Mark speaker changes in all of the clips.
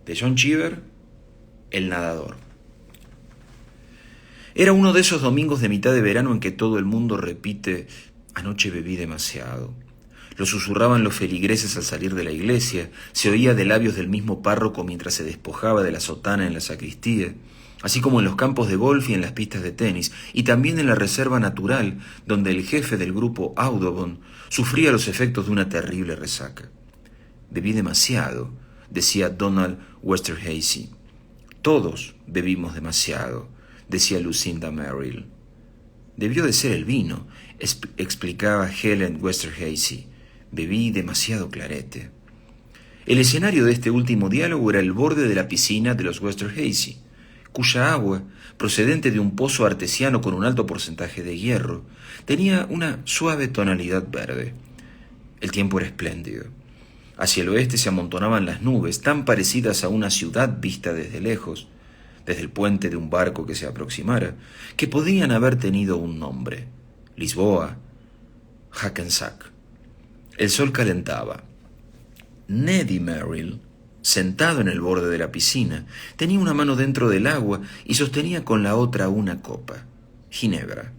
Speaker 1: de John Cheever, El nadador. Era uno de esos domingos de mitad de verano en que todo el mundo repite: anoche bebí demasiado. Lo susurraban los feligreses al salir de la iglesia, se oía de labios del mismo párroco mientras se despojaba de la sotana en la sacristía, así como en los campos de golf y en las pistas de tenis, y también en la reserva natural, donde el jefe del grupo Audubon sufría los efectos de una terrible resaca. Bebí demasiado, decía Donald Westerhazy. Todos bebimos demasiado, decía Lucinda Merrill. Debió de ser el vino, explicaba Helen Westerhazy. Bebí demasiado clarete. El escenario de este último diálogo era el borde de la piscina de los Westerhazy, cuya agua, procedente de un pozo artesiano con un alto porcentaje de hierro, tenía una suave tonalidad verde. El tiempo era espléndido. Hacia el oeste se amontonaban las nubes, tan parecidas a una ciudad vista desde lejos, desde el puente de un barco que se aproximara, que podían haber tenido un nombre: Lisboa, Hackensack. El sol calentaba. Neddy Merrill, sentado en el borde de la piscina, tenía una mano dentro del agua y sostenía con la otra una copa, ginebra.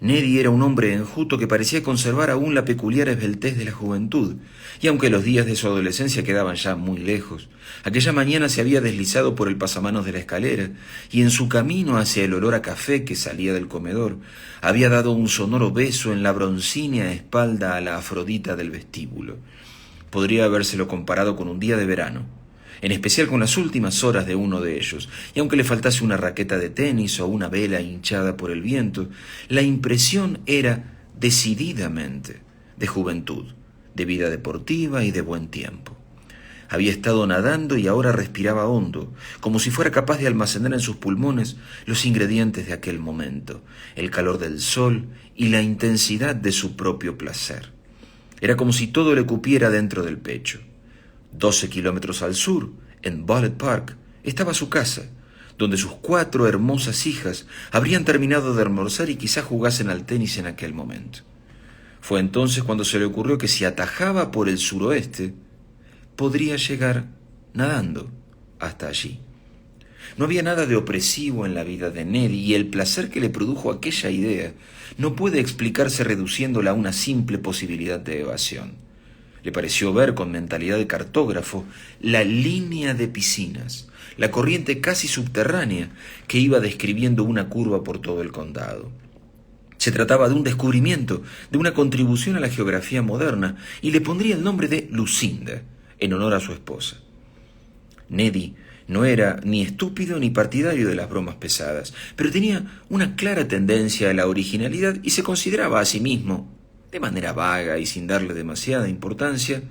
Speaker 1: Neddy era un hombre enjuto que parecía conservar aún la peculiar esbeltez de la juventud, y aunque los días de su adolescencia quedaban ya muy lejos, aquella mañana se había deslizado por el pasamanos de la escalera, y en su camino hacia el olor a café que salía del comedor, había dado un sonoro beso en la broncínea espalda a la Afrodita del vestíbulo. Podría habérselo comparado con un día de verano, en especial con las últimas horas de uno de ellos, y aunque le faltase una raqueta de tenis o una vela hinchada por el viento, la impresión era decididamente de juventud, de vida deportiva y de buen tiempo. Había estado nadando y ahora respiraba hondo, como si fuera capaz de almacenar en sus pulmones los ingredientes de aquel momento, el calor del sol y la intensidad de su propio placer. Era como si todo le cupiera dentro del pecho. 12 kilómetros al sur, en Ballet Park, estaba su casa, donde sus 4 hermosas hijas habrían terminado de almorzar y quizá jugasen al tenis en aquel momento. Fue entonces cuando se le ocurrió que si atajaba por el suroeste, podría llegar nadando hasta allí. No había nada de opresivo en la vida de Neddy, y el placer que le produjo aquella idea no puede explicarse reduciéndola a una simple posibilidad de evasión. Le pareció ver con mentalidad de cartógrafo la línea de piscinas, la corriente casi subterránea que iba describiendo una curva por todo el condado. Se trataba de un descubrimiento, de una contribución a la geografía moderna, y le pondría el nombre de Lucinda, en honor a su esposa. Neddy no era ni estúpido ni partidario de las bromas pesadas, pero tenía una clara tendencia a la originalidad y se consideraba a sí mismo, de manera vaga y sin darle demasiada importancia,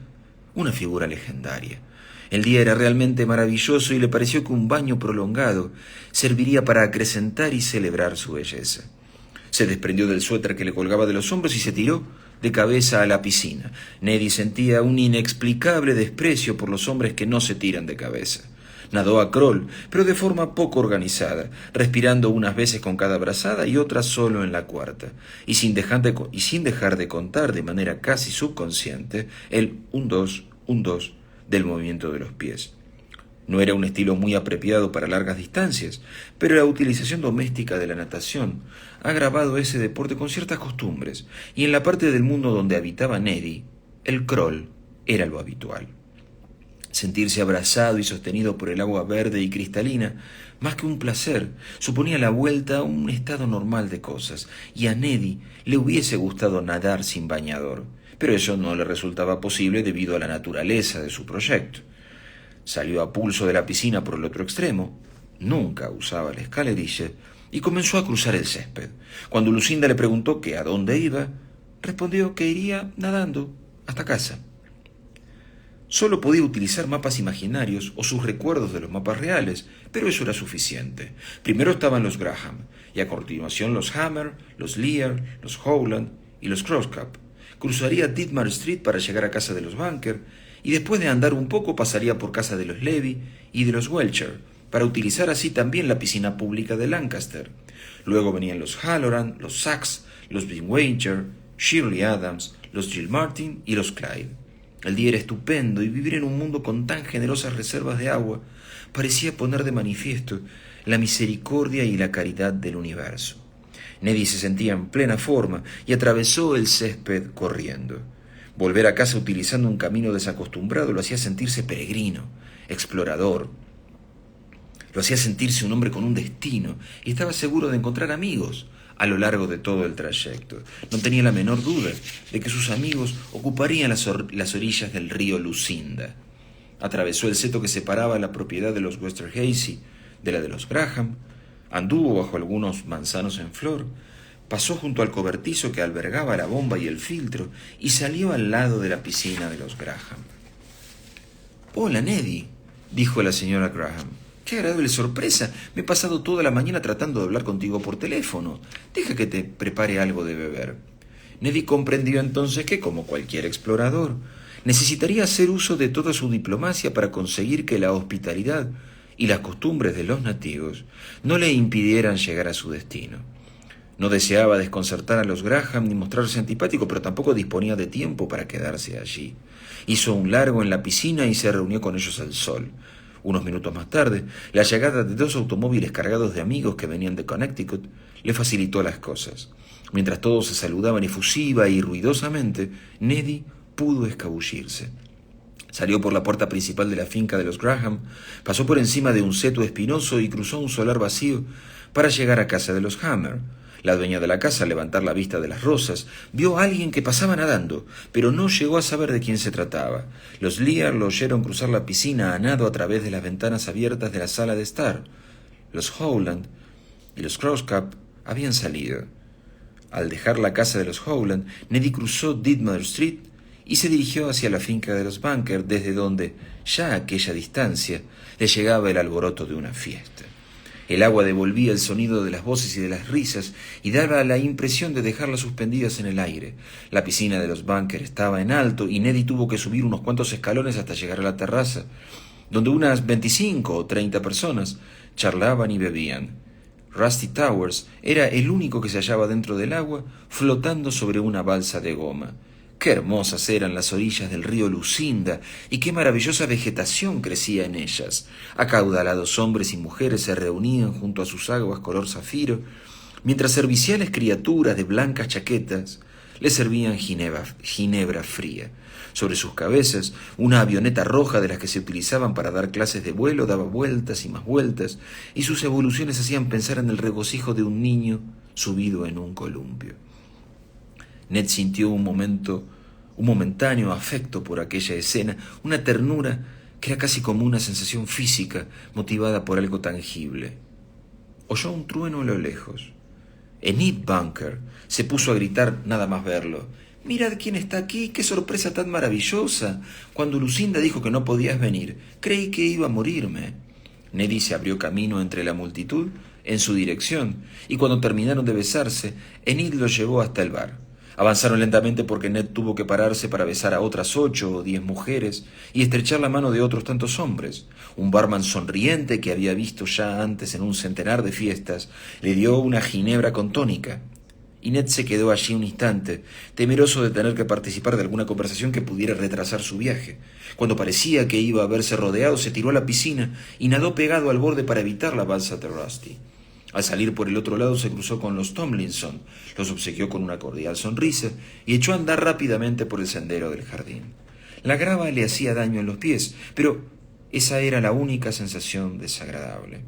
Speaker 1: una figura legendaria. El día era realmente maravilloso y le pareció que un baño prolongado serviría para acrecentar y celebrar su belleza. Se desprendió del suéter que le colgaba de los hombros y se tiró de cabeza a la piscina. Neddy sentía un inexplicable desprecio por los hombres que no se tiran de cabeza. Nadó a crawl, pero de forma poco organizada, respirando unas veces con cada brazada y otras solo en la cuarta, y sin dejar de contar de manera casi subconsciente el 1-2, 1-2 del movimiento de los pies. No era un estilo muy apropiado para largas distancias, pero la utilización doméstica de la natación ha grabado ese deporte con ciertas costumbres, y en la parte del mundo donde habitaba Neddy, el crawl era lo habitual. Sentirse abrazado y sostenido por el agua verde y cristalina, más que un placer, suponía la vuelta a un estado normal de cosas, y a Neddy le hubiese gustado nadar sin bañador, pero eso no le resultaba posible debido a la naturaleza de su proyecto. Salió a pulso de la piscina por el otro extremo, nunca usaba la escalerilla, y comenzó a cruzar el césped. Cuando Lucinda le preguntó que a dónde iba, respondió que iría nadando hasta casa. Solo podía utilizar mapas imaginarios o sus recuerdos de los mapas reales, pero eso era suficiente. Primero estaban los Graham, y a continuación los Hammer, los Lear, los Howland y los Crosscup. Cruzaría Ditmar Street para llegar a casa de los Bunker, y después de andar un poco pasaría por casa de los Levy y de los Welcher, para utilizar así también la piscina pública de Lancaster. Luego venían los Halloran, los Sachs, los Binwager, Shirley Adams, los Gilmartin y los Clyde. El día era estupendo y vivir en un mundo con tan generosas reservas de agua parecía poner de manifiesto la misericordia y la caridad del universo. Neddy se sentía en plena forma y atravesó el césped corriendo. Volver a casa utilizando un camino desacostumbrado lo hacía sentirse peregrino, explorador. Lo hacía sentirse un hombre con un destino y estaba seguro de encontrar amigos a lo largo de todo el trayecto. No tenía la menor duda de que sus amigos ocuparían las orillas del río Lucinda. Atravesó el seto que separaba la propiedad de los Westerhazy de la de los Graham, anduvo bajo algunos manzanos en flor, pasó junto al cobertizo que albergaba la bomba y el filtro y salió al lado de la piscina de los Graham. «Hola, Neddy», dijo la señora Graham. «Qué agradable sorpresa. Me he pasado toda la mañana tratando de hablar contigo por teléfono. Deja que te prepare algo de beber». Neddy comprendió entonces que, como cualquier explorador, necesitaría hacer uso de toda su diplomacia para conseguir que la hospitalidad y las costumbres de los nativos no le impidieran llegar a su destino. No deseaba desconcertar a los Graham ni mostrarse antipático, pero tampoco disponía de tiempo para quedarse allí. Hizo un largo en la piscina y se reunió con ellos al sol. Unos minutos más tarde, la llegada de 2 automóviles cargados de amigos que venían de Connecticut le facilitó las cosas. Mientras todos se saludaban efusiva y ruidosamente, Neddy pudo escabullirse. Salió por la puerta principal de la finca de los Graham, pasó por encima de un seto espinoso y cruzó un solar vacío para llegar a casa de los Hammer. La dueña de la casa, al levantar la vista de las rosas, vio a alguien que pasaba nadando, pero no llegó a saber de quién se trataba. Los Lear lo oyeron cruzar la piscina a nado a través de las ventanas abiertas de la sala de estar. Los Howland y los Crosscap habían salido. Al dejar la casa de los Howland, Neddy cruzó Ditmar Street y se dirigió hacia la finca de los Bunker, desde donde, ya a aquella distancia, le llegaba el alboroto de una fiesta. El agua devolvía el sonido de las voces y de las risas y daba la impresión de dejarlas suspendidas en el aire. La piscina de los Bunker estaba en alto y Neddy tuvo que subir unos cuantos escalones hasta llegar a la terraza, donde unas 25 o 30 personas charlaban y bebían. Rusty Towers era el único que se hallaba dentro del agua, flotando sobre una balsa de goma. Qué hermosas eran las orillas del río Lucinda y qué maravillosa vegetación crecía en ellas. Acaudalados hombres y mujeres se reunían junto a sus aguas color zafiro, mientras serviciales criaturas de blancas chaquetas les servían ginebra fría. Sobre sus cabezas, una avioneta roja de las que se utilizaban para dar clases de vuelo daba vueltas y más vueltas, y sus evoluciones hacían pensar en el regocijo de un niño subido en un columpio. Ned sintió un momentáneo afecto por aquella escena, una ternura que era casi como una sensación física motivada por algo tangible. Oyó un trueno a lo lejos. Enid Bunker se puso a gritar nada más verlo. «Mirad quién está aquí, qué sorpresa tan maravillosa. Cuando Lucinda dijo que no podías venir, creí que iba a morirme». Neddy se abrió camino entre la multitud en su dirección, y cuando terminaron de besarse, Enid lo llevó hasta el bar. Avanzaron lentamente porque Ned tuvo que pararse para besar a otras 8 o 10 mujeres y estrechar la mano de otros tantos hombres. Un barman sonriente que había visto ya antes en un centenar de fiestas le dio una ginebra con tónica. Y Ned se quedó allí un instante, temeroso de tener que participar de alguna conversación que pudiera retrasar su viaje. Cuando parecía que iba a verse rodeado, se tiró a la piscina y nadó pegado al borde para evitar la balsa de Rusty. Al salir por el otro lado se cruzó con los Tomlinson, los obsequió con una cordial sonrisa y echó a andar rápidamente por el sendero del jardín. La grava le hacía daño en los pies, pero esa era la única sensación desagradable.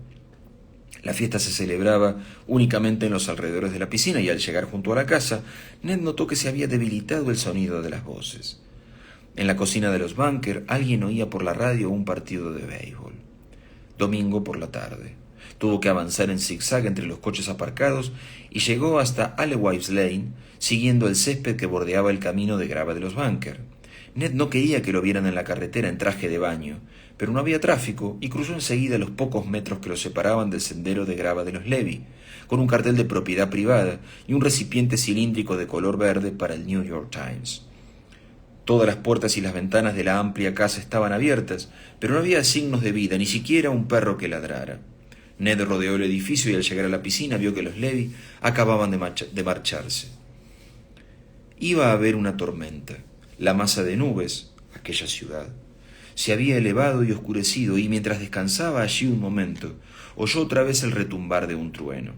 Speaker 1: La fiesta se celebraba únicamente en los alrededores de la piscina y al llegar junto a la casa, Ned notó que se había debilitado el sonido de las voces. En la cocina de los Bunker alguien oía por la radio un partido de béisbol. Domingo por la tarde. Tuvo que avanzar en zigzag entre los coches aparcados y llegó hasta Alewives Lane, siguiendo el césped que bordeaba el camino de grava de los Bunker. Ned no quería que lo vieran en la carretera en traje de baño, pero no había tráfico y cruzó enseguida los pocos metros que lo separaban del sendero de grava de los Levy, con un cartel de propiedad privada y un recipiente cilíndrico de color verde para el New York Times. Todas las puertas y las ventanas de la amplia casa estaban abiertas, pero no había signos de vida, ni siquiera un perro que ladrara. Ned rodeó el edificio y al llegar a la piscina vio que los Levy acababan de marcharse. Iba a haber una tormenta. La masa de nubes aquella ciudad. Se había elevado y oscurecido, y mientras descansaba allí un momento, oyó otra vez el retumbar de un trueno.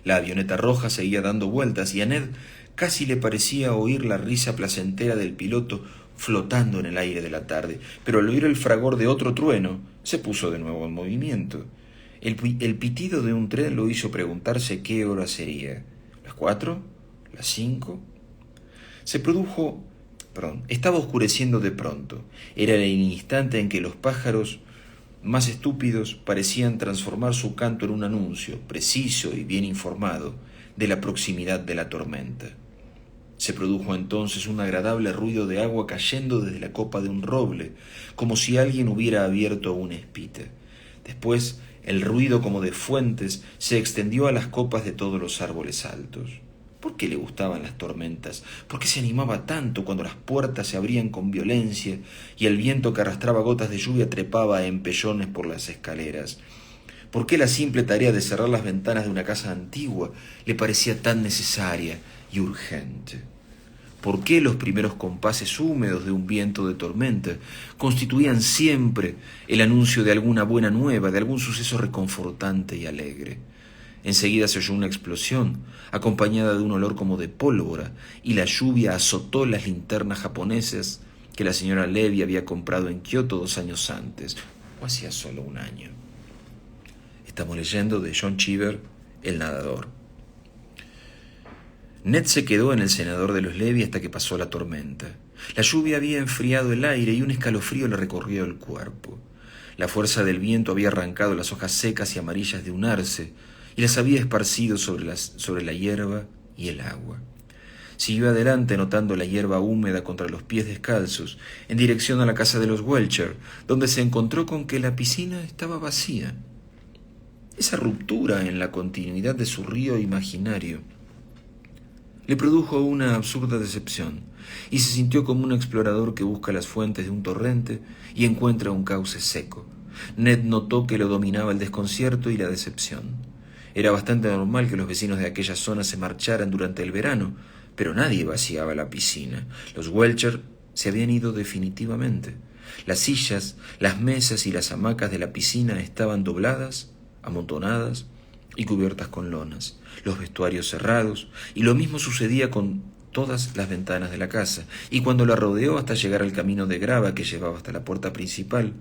Speaker 1: La avioneta roja seguía dando vueltas y a Ned casi le parecía oír la risa placentera del piloto flotando en el aire de la tarde, pero al oír el fragor de otro trueno, se puso de nuevo en movimiento. El pitido de un tren lo hizo preguntarse qué hora sería. ¿Las 4? ¿Las 5? Estaba oscureciendo de pronto. Era el instante en que los pájaros más estúpidos parecían transformar su canto en un anuncio, preciso y bien informado, de la proximidad de la tormenta. Se produjo entonces un agradable ruido de agua cayendo desde la copa de un roble, como si alguien hubiera abierto una espita. Después, el ruido como de fuentes se extendió a las copas de todos los árboles altos. ¿Por qué le gustaban las tormentas? ¿Por qué se animaba tanto cuando las puertas se abrían con violencia y el viento que arrastraba gotas de lluvia trepaba a empellones por las escaleras? ¿Por qué la simple tarea de cerrar las ventanas de una casa antigua le parecía tan necesaria y urgente? ¿Por qué los primeros compases húmedos de un viento de tormenta constituían siempre el anuncio de alguna buena nueva, de algún suceso reconfortante y alegre? Enseguida se oyó una explosión, acompañada de un olor como de pólvora, y la lluvia azotó las linternas japonesas que la señora Levy había comprado en Kioto 2 años antes, o hacía solo un año. Estamos leyendo de John Cheever, El nadador. Ned se quedó en el cenador de los Levy hasta que pasó la tormenta. La lluvia había enfriado el aire y un escalofrío le recorrió el cuerpo. La fuerza del viento había arrancado las hojas secas y amarillas de un arce y las había esparcido sobre la hierba y el agua. Siguió adelante notando la hierba húmeda contra los pies descalzos, en dirección a la casa de los Welcher, donde se encontró con que la piscina estaba vacía. Esa ruptura en la continuidad de su río imaginario le produjo una absurda decepción, y se sintió como un explorador que busca las fuentes de un torrente y encuentra un cauce seco. Ned notó que lo dominaba el desconcierto y la decepción. Era bastante normal que los vecinos de aquella zona se marcharan durante el verano, pero nadie vaciaba la piscina. Los Welcher se habían ido definitivamente. Las sillas, las mesas y las hamacas de la piscina estaban dobladas, amontonadas y cubiertas con lonas, los vestuarios cerrados, y lo mismo sucedía con todas las ventanas de la casa, y cuando la rodeó hasta llegar al camino de grava que llevaba hasta la puerta principal,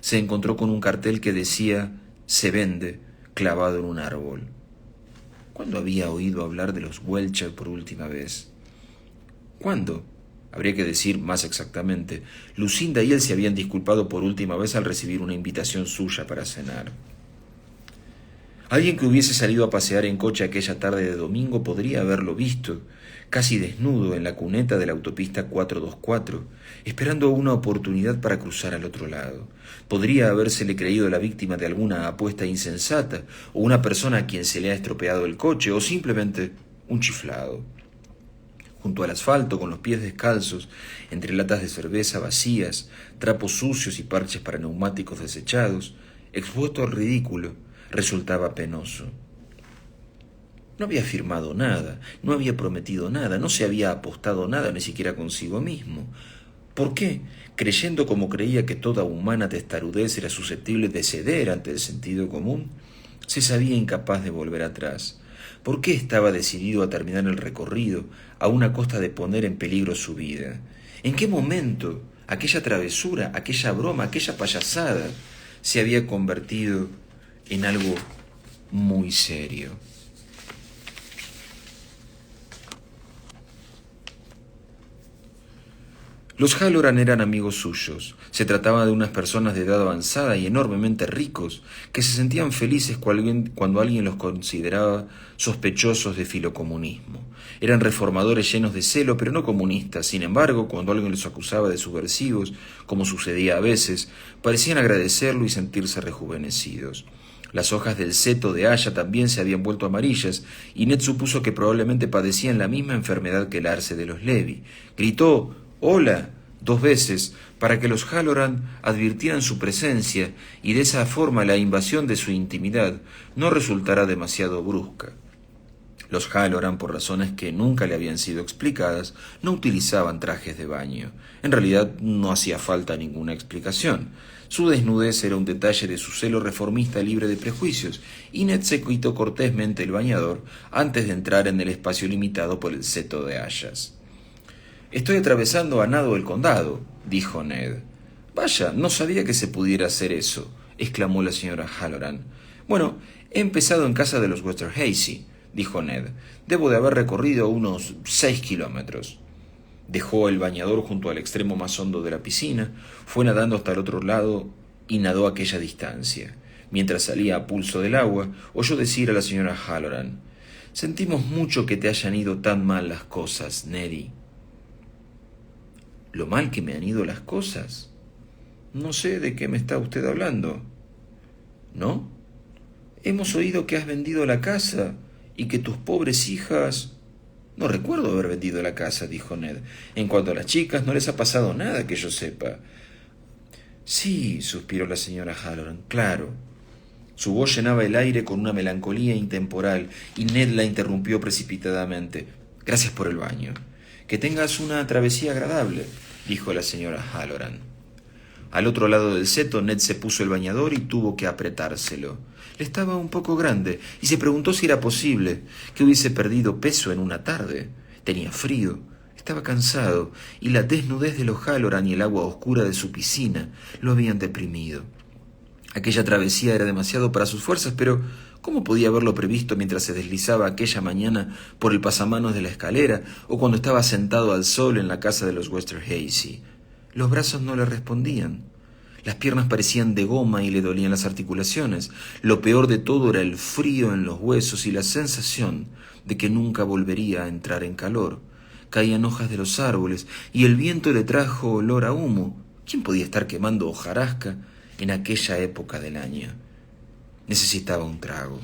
Speaker 1: se encontró con un cartel que decía «Se vende», clavado en un árbol. ¿Cuándo había oído hablar de los Welcher por última vez? ¿Cuándo? Habría que decir más exactamente. Lucinda y él se habían disculpado por última vez al recibir una invitación suya para cenar. Alguien que hubiese salido a pasear en coche aquella tarde de domingo podría haberlo visto, casi desnudo en la cuneta de la autopista 424, esperando una oportunidad para cruzar al otro lado. Podría habérsele creído la víctima de alguna apuesta insensata, o una persona a quien se le ha estropeado el coche, o simplemente un chiflado. Junto al asfalto, con los pies descalzos, entre latas de cerveza vacías, trapos sucios y parches para neumáticos desechados, expuesto al ridículo, resultaba penoso. No había firmado nada, no había prometido nada, no se había apostado nada, ni siquiera consigo mismo. ¿Por qué? Creyendo como creía que toda humana testarudez era susceptible de ceder ante el sentido común, se sabía incapaz de volver atrás. ¿Por qué estaba decidido a terminar el recorrido, a una costa de poner en peligro su vida? ¿En qué momento aquella travesura, aquella broma, aquella payasada se había convertido en algo muy serio? Los Halloran eran amigos suyos. Se trataba de unas personas de edad avanzada y enormemente ricos, que se sentían felices cuando alguien los consideraba sospechosos de filocomunismo. Eran reformadores llenos de celo, pero no comunistas. Sin embargo, cuando alguien los acusaba de subversivos, como sucedía a veces, parecían agradecerlo y sentirse rejuvenecidos. Las hojas del seto de haya también se habían vuelto amarillas, y Ned supuso que probablemente padecían la misma enfermedad que el arce de los Levy. Gritó «¡Hola!» 2 veces, para que los Halloran advirtieran su presencia y de esa forma la invasión de su intimidad no resultara demasiado brusca. Los Halloran, por razones que nunca le habían sido explicadas, no utilizaban trajes de baño. En realidad no hacía falta ninguna explicación. Su desnudez era un detalle de su celo reformista libre de prejuicios, y Ned se quitó cortésmente el bañador antes de entrar en el espacio limitado por el seto de hayas. «Estoy atravesando a nado el condado», dijo Ned. «Vaya, no sabía que se pudiera hacer eso», exclamó la señora Halloran. «Bueno, he empezado en casa de los Westerhazy», dijo Ned. «Debo de haber recorrido unos 6 kilómetros». Dejó el bañador junto al extremo más hondo de la piscina, fue nadando hasta el otro lado y nadó aquella distancia. Mientras salía a pulso del agua, oyó decir a la señora Halloran: «Sentimos mucho que te hayan ido tan mal las cosas, Neddy». «¿Lo mal que me han ido las cosas? No sé de qué me está usted hablando». «¿No? Hemos oído que has vendido la casa y que tus pobres hijas...» «No recuerdo haber vendido la casa», dijo Ned. «En cuanto a las chicas, no les ha pasado nada que yo sepa». «Sí», suspiró la señora Halloran, «claro». Su voz llenaba el aire con una melancolía intemporal y Ned la interrumpió precipitadamente. «Gracias por el baño». «Que tengas una travesía agradable», dijo la señora Halloran. Al otro lado del seto, Ned se puso el bañador y tuvo que apretárselo. Le estaba un poco grande y se preguntó si era posible que hubiese perdido peso en una tarde. Tenía frío, estaba cansado y la desnudez de los Halloran y el agua oscura de su piscina lo habían deprimido. Aquella travesía era demasiado para sus fuerzas, pero ¿cómo podía haberlo previsto mientras se deslizaba aquella mañana por el pasamanos de la escalera o cuando estaba sentado al sol en la casa de los Westerhazy? Los brazos no le respondían. Las piernas parecían de goma y le dolían las articulaciones. Lo peor de todo era el frío en los huesos y la sensación de que nunca volvería a entrar en calor. Caían hojas de los árboles y el viento le trajo olor a humo. ¿Quién podía estar quemando hojarasca en aquella época del año? Necesitaba un trago.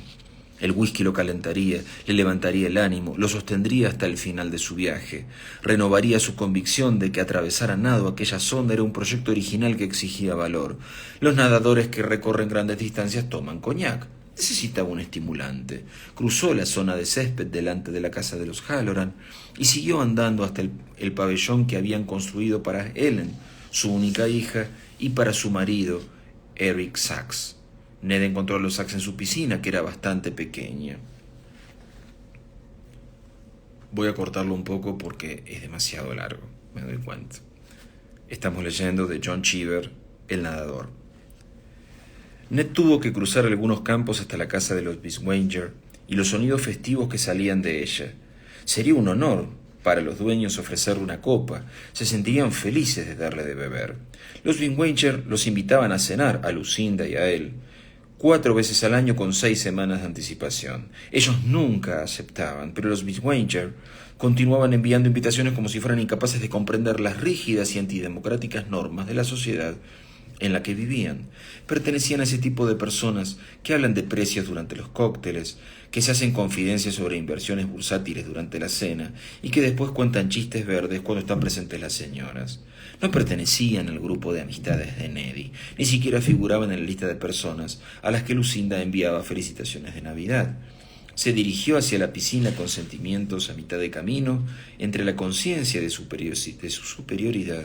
Speaker 1: El whisky lo calentaría, le levantaría el ánimo, lo sostendría hasta el final de su viaje. Renovaría su convicción de que atravesar a nado aquella sonda era un proyecto original que exigía valor. Los nadadores que recorren grandes distancias toman coñac. Necesitaba un estimulante. Cruzó la zona de césped delante de la casa de los Halloran y siguió andando hasta el pabellón que habían construido para Ellen, su única hija, y para su marido, Eric Sachs. Ned encontró a los Sachs en su piscina, que era bastante pequeña. Voy a cortarlo un poco porque es demasiado largo, me doy cuenta. Estamos leyendo de John Cheever, El nadador. Ned tuvo que cruzar algunos campos hasta la casa de los Biswanger y los sonidos festivos que salían de ella. Sería un honor para los dueños ofrecerle una copa. Se sentirían felices de darle de beber. Los Biswanger los invitaban a cenar, a Lucinda y a él, 4 veces al año con 6 semanas de anticipación. Ellos nunca aceptaban, pero los Biswanger continuaban enviando invitaciones como si fueran incapaces de comprender las rígidas y antidemocráticas normas de la sociedad en la que vivían. Pertenecían a ese tipo de personas que hablan de precios durante los cócteles, que se hacen confidencias sobre inversiones bursátiles durante la cena y que después cuentan chistes verdes cuando están presentes las señoras. No pertenecían al grupo de amistades de Neddy, ni siquiera figuraban en la lista de personas a las que Lucinda enviaba felicitaciones de Navidad. Se dirigió hacia la piscina con sentimientos a mitad de camino entre la conciencia de su superioridad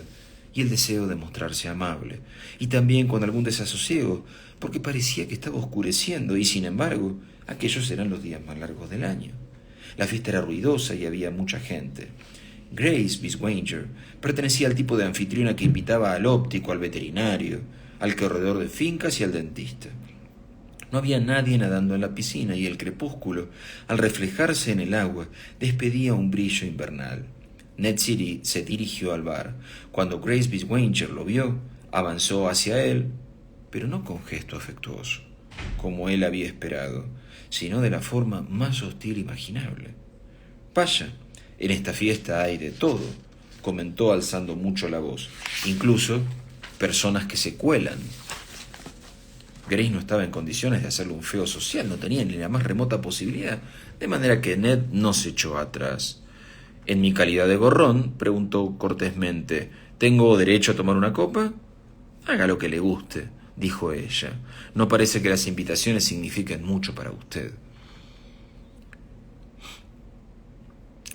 Speaker 1: y el deseo de mostrarse amable, y también con algún desasosiego, porque parecía que estaba oscureciendo, y sin embargo, aquellos eran los días más largos del año. La fiesta era ruidosa y había mucha gente. Grace Biswanger pertenecía al tipo de anfitriona que invitaba al óptico, al veterinario, al corredor de fincas y al dentista. No había nadie nadando en la piscina y el crepúsculo, al reflejarse en el agua, despedía un brillo invernal. Ned City se dirigió al bar. Cuando Grace Biswanger lo vio, avanzó hacia él, pero no con gesto afectuoso, como él había esperado, sino de la forma más hostil imaginable. «Vaya, en esta fiesta hay de todo», comentó alzando mucho la voz, «incluso personas que se cuelan». Grace no estaba en condiciones de hacerle un feo social, no tenía ni la más remota posibilidad, de manera que Ned no se echó atrás. «En mi calidad de gorrón», preguntó cortésmente, «¿tengo derecho a tomar una copa?» «Haga lo que le guste», dijo ella. «No parece que las invitaciones signifiquen mucho para usted».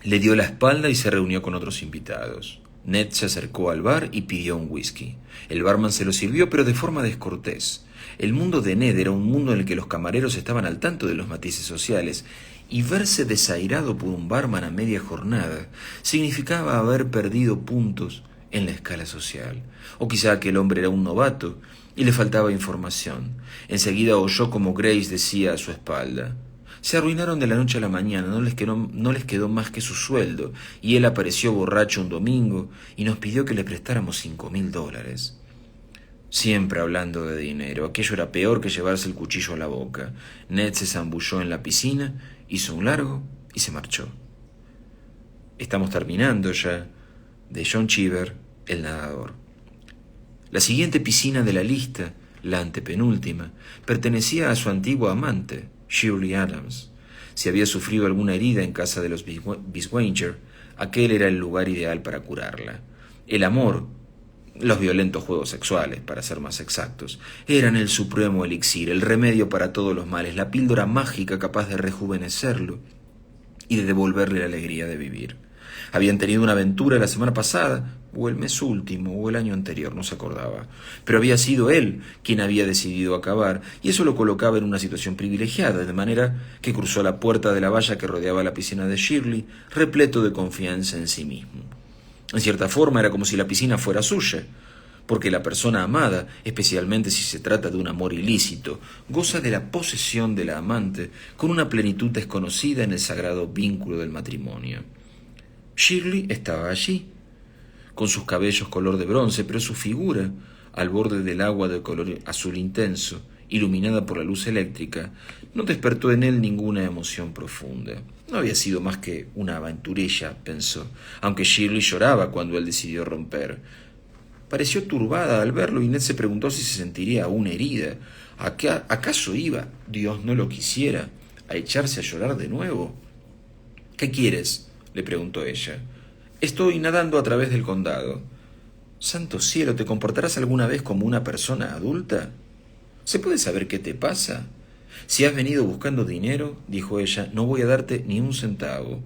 Speaker 1: Le dio la espalda y se reunió con otros invitados. Ned se acercó al bar y pidió un whisky. El barman se lo sirvió, pero de forma descortés. El mundo de Ned era un mundo en el que los camareros estaban al tanto de los matices sociales, y verse desairado por un barman a media jornada significaba haber perdido puntos en la escala social. O quizá aquel hombre era un novato y le faltaba información. Enseguida oyó como Grace decía a su espalda: se arruinaron de la noche a la mañana, no les quedó más que su sueldo, y él apareció borracho un domingo y nos pidió que le prestáramos $5,000. Siempre hablando de dinero, aquello era peor que llevarse el cuchillo a la boca. Ned se zambulló en la piscina, hizo un largo y se marchó. Estamos terminando ya, de John Cheever, el nadador. La siguiente piscina de la lista, la antepenúltima, pertenecía a su antiguo amante, Shirley Adams. Si había sufrido alguna herida en casa de los Biswanger, aquel era el lugar ideal para curarla. El amor, los violentos juegos sexuales, para ser más exactos, eran el supremo elixir, el remedio para todos los males, la píldora mágica capaz de rejuvenecerlo y de devolverle la alegría de vivir. Habían tenido una aventura la semana pasada, o el mes último, o el año anterior, no se acordaba. Pero había sido él quien había decidido acabar, y eso lo colocaba en una situación privilegiada, de manera que cruzó la puerta de la valla que rodeaba la piscina de Shirley, repleto de confianza en sí mismo. En cierta forma era como si la piscina fuera suya, porque la persona amada, especialmente si se trata de un amor ilícito, goza de la posesión de la amante con una plenitud desconocida en el sagrado vínculo del matrimonio. Shirley estaba allí, con sus cabellos color de bronce, pero su figura, al borde del agua de color azul intenso, iluminada por la luz eléctrica, no despertó en él ninguna emoción profunda. No había sido más que una aventurilla, pensó, aunque Shirley lloraba cuando él decidió romper. Pareció turbada al verlo y Ned se preguntó si se sentiría aún herida. ¿Acaso iba, Dios no lo quisiera, a echarse a llorar de nuevo? ¿Qué quieres?, le preguntó ella. Estoy nadando a través del condado. Santo cielo, ¿te comportarás alguna vez como una persona adulta? ¿Se puede saber qué te pasa? Si has venido buscando dinero, dijo ella, no voy a darte ni un centavo.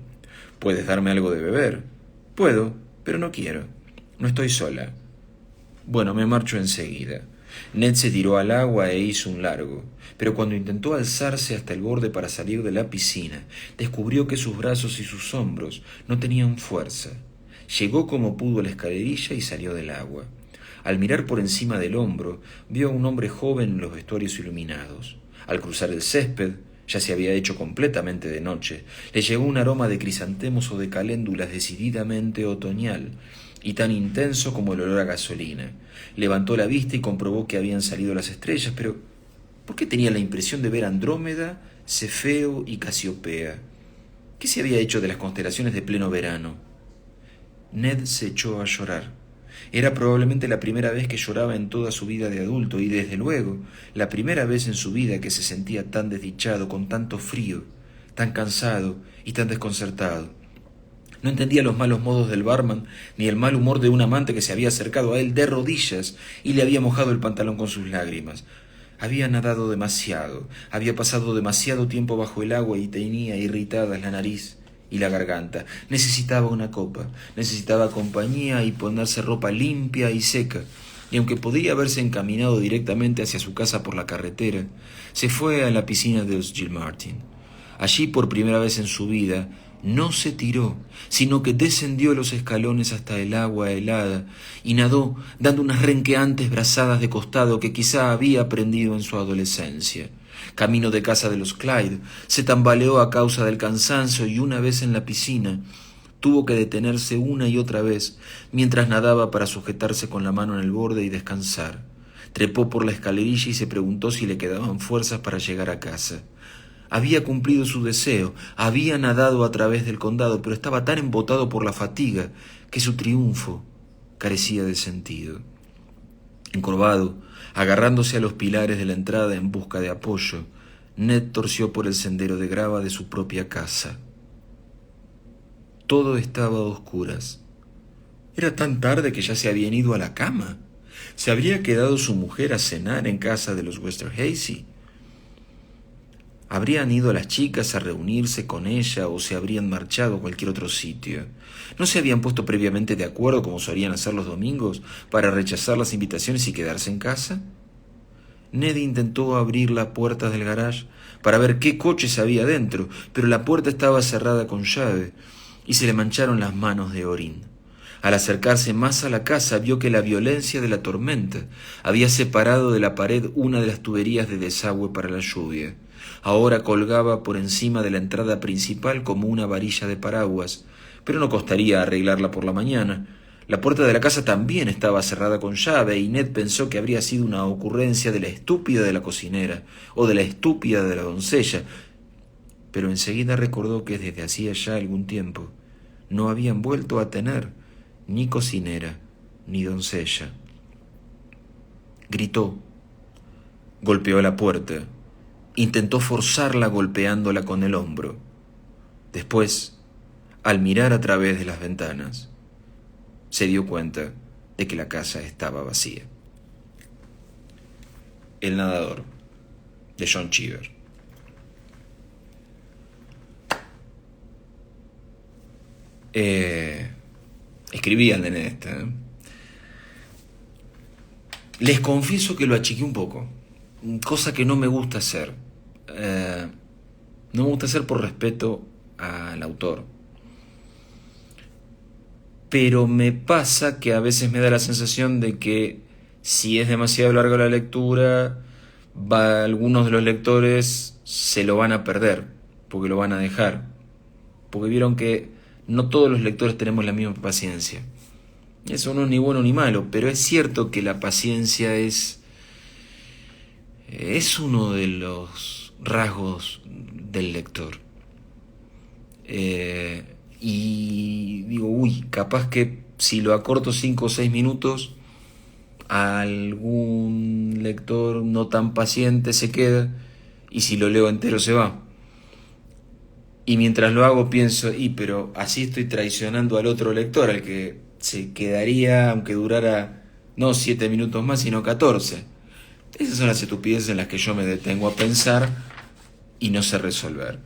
Speaker 1: ¿Puedes darme algo de beber? Puedo, pero no quiero. No estoy sola. Bueno, me marcho enseguida. Ned se tiró al agua e hizo un largo, pero cuando intentó alzarse hasta el borde para salir de la piscina, descubrió que sus brazos y sus hombros no tenían fuerza. Llegó como pudo a la escalerilla y salió del agua. Al mirar por encima del hombro, vio a un hombre joven en los vestuarios iluminados. Al cruzar el césped, ya se había hecho completamente de noche, le llegó un aroma de crisantemos o de caléndulas decididamente otoñal, y tan intenso como el olor a gasolina. Levantó la vista y comprobó que habían salido las estrellas, pero ¿por qué tenía la impresión de ver Andrómeda, Cefeo y Casiopea? ¿Qué se había hecho de las constelaciones de pleno verano? Ned se echó a llorar. Era probablemente la primera vez que lloraba en toda su vida de adulto y, desde luego, la primera vez en su vida que se sentía tan desdichado, con tanto frío, tan cansado y tan desconcertado. No entendía los malos modos del barman, ni el mal humor de un amante que se había acercado a él de rodillas y le había mojado el pantalón con sus lágrimas. Había nadado demasiado, había pasado demasiado tiempo bajo el agua y tenía irritadas la nariz y la garganta. Necesitaba una copa, necesitaba compañía y ponerse ropa limpia y seca. Y aunque podía haberse encaminado directamente hacia su casa por la carretera, se fue a la piscina de los Gilmartin. Allí, por primera vez en su vida, no se tiró, sino que descendió los escalones hasta el agua helada y nadó, dando unas renqueantes brazadas de costado que quizá había aprendido en su adolescencia. Camino de casa de los Clyde, se tambaleó a causa del cansancio y una vez en la piscina tuvo que detenerse una y otra vez mientras nadaba para sujetarse con la mano en el borde y descansar. Trepó por la escalerilla y se preguntó si le quedaban fuerzas para llegar a casa. Había cumplido su deseo, había nadado a través del condado, pero estaba tan embotado por la fatiga que su triunfo carecía de sentido. Encorvado, agarrándose a los pilares de la entrada en busca de apoyo, Ned torció por el sendero de grava de su propia casa. Todo estaba a oscuras. Era tan tarde que ya se habían ido a la cama. ¿Se habría quedado su mujer a cenar en casa de los Westerhazy? ¿Habrían ido las chicas a reunirse con ella o se habrían marchado a cualquier otro sitio? ¿No se habían puesto previamente de acuerdo, como solían hacer los domingos, para rechazar las invitaciones y quedarse en casa? Ned intentó abrir la puerta del garage para ver qué coches había dentro, pero la puerta estaba cerrada con llave y se le mancharon las manos de orín. Al acercarse más a la casa vio que la violencia de la tormenta había separado de la pared una de las tuberías de desagüe para la lluvia. Ahora colgaba por encima de la entrada principal como una varilla de paraguas, pero no costaría arreglarla por la mañana. La puerta de la casa también estaba cerrada con llave y Ned pensó que habría sido una ocurrencia de la estúpida de la cocinera o de la estúpida de la doncella, pero enseguida recordó que desde hacía ya algún tiempo no habían vuelto a tener ni cocinera ni doncella. Gritó, golpeó la puerta, intentó forzarla golpeándola con el hombro. Después, al mirar a través de las ventanas, se dio cuenta de que la casa estaba vacía. El nadador, de John Cheever. Escribí al nene esta. Les confieso que lo achiqué un poco, cosa que no me gusta hacer. No me gusta hacer por respeto al autor. Pero me pasa que a veces me da la sensación de que si es demasiado larga la lectura, algunos de los lectores se lo van a perder, porque lo van a dejar. Porque vieron que no todos los lectores tenemos la misma paciencia. Eso no es ni bueno ni malo, pero es cierto que la paciencia es uno de los rasgos del lector. Y digo, capaz que si lo acorto 5 o 6 minutos, algún lector no tan paciente se queda, y si lo leo entero se va. Y mientras lo hago pienso, pero así estoy traicionando al otro lector, al que se quedaría, aunque durara no 7 minutos más, sino 14. Esas son las estupideces en las que yo me detengo a pensar y no sé resolver.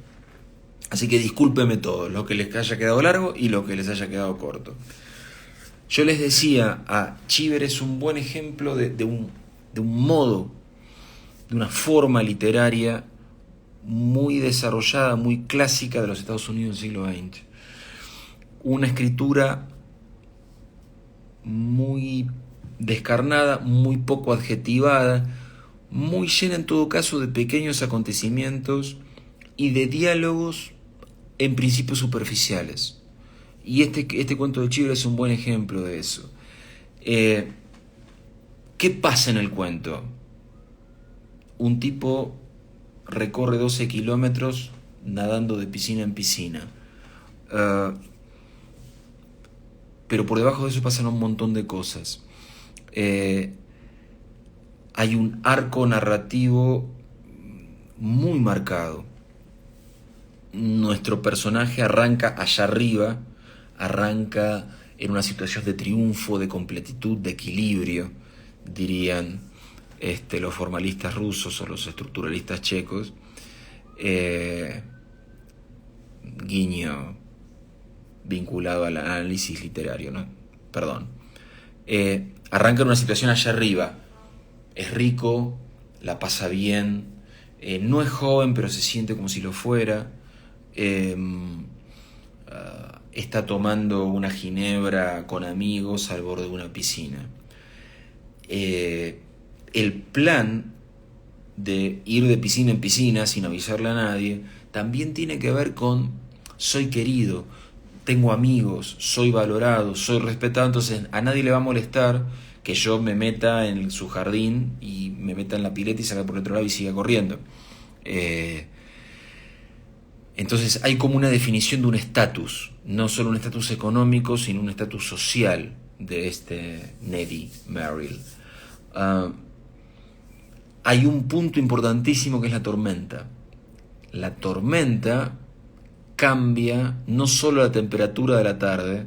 Speaker 1: Así que discúlpeme todo, lo que les haya quedado largo y lo que les haya quedado corto. Yo les decía, Cheever es un buen ejemplo de un modo, de una forma literaria muy desarrollada, muy clásica de los Estados Unidos del siglo XX. Una escritura muy descarnada, muy poco adjetivada, muy llena en todo caso de pequeños acontecimientos y de diálogos en principio superficiales. Y este cuento de Cheever es un buen ejemplo de eso. ¿Qué pasa en el cuento? Un tipo recorre 12 kilómetros nadando de piscina en piscina. Pero por debajo de eso pasan un montón de cosas. Hay un arco narrativo muy marcado. Nuestro personaje arranca allá arriba, arranca en una situación de triunfo, de completitud, de equilibrio, dirían los formalistas rusos o los estructuralistas checos. Guiño vinculado al análisis literario, ¿no? Perdón. Arranca en una situación allá arriba. Es rico, la pasa bien, no es joven, pero se siente como si lo fuera. Está tomando una ginebra con amigos al borde de una piscina. El plan de ir de piscina en piscina sin avisarle a nadie también tiene que ver con soy querido, tengo amigos, soy valorado, soy respetado, entonces a nadie le va a molestar que yo me meta en su jardín y me meta en la pileta y salga por el otro lado y siga corriendo. Entonces hay como una definición de un estatus, no solo un estatus económico, sino un estatus social de este Neddy Merrill. Hay un punto importantísimo que es la tormenta. La tormenta cambia no solo la temperatura de la tarde,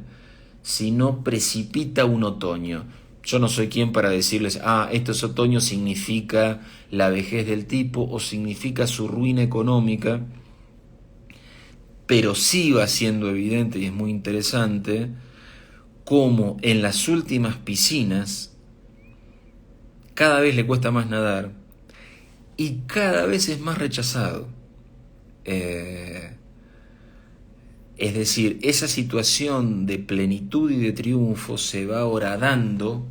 Speaker 1: sino precipita un otoño. Yo no soy quien para decirles, esto es otoño, significa la vejez del tipo o significa su ruina económica, pero sí va siendo evidente y es muy interesante cómo en las últimas piscinas cada vez le cuesta más nadar y cada vez es más rechazado. Es decir, esa situación de plenitud y de triunfo se va horadando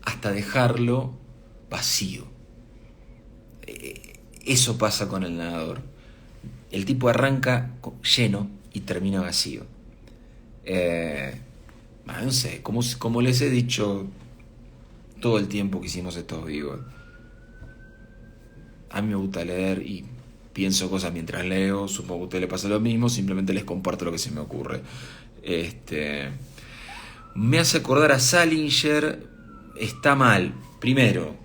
Speaker 1: hasta dejarlo vacío. Eso pasa con el nadador. El tipo arranca lleno y termina vacío. No sé, como les he dicho todo el tiempo que hicimos estos vivos, a mí me gusta leer y pienso cosas mientras leo, supongo que a ustedes les pasa lo mismo, simplemente les comparto lo que se me ocurre. Me hace acordar a Salinger. Está mal. Primero,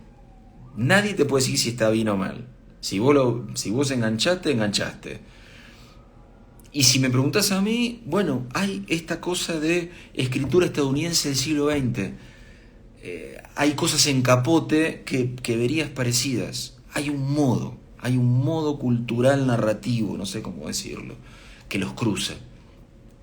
Speaker 1: nadie te puede decir si está bien o mal. Si vos enganchaste, enganchaste. Y si me preguntás a mí, bueno, hay esta cosa de escritura estadounidense del siglo XX. Hay cosas en Capote que verías parecidas. Hay un modo cultural narrativo, no sé cómo decirlo, que los cruza.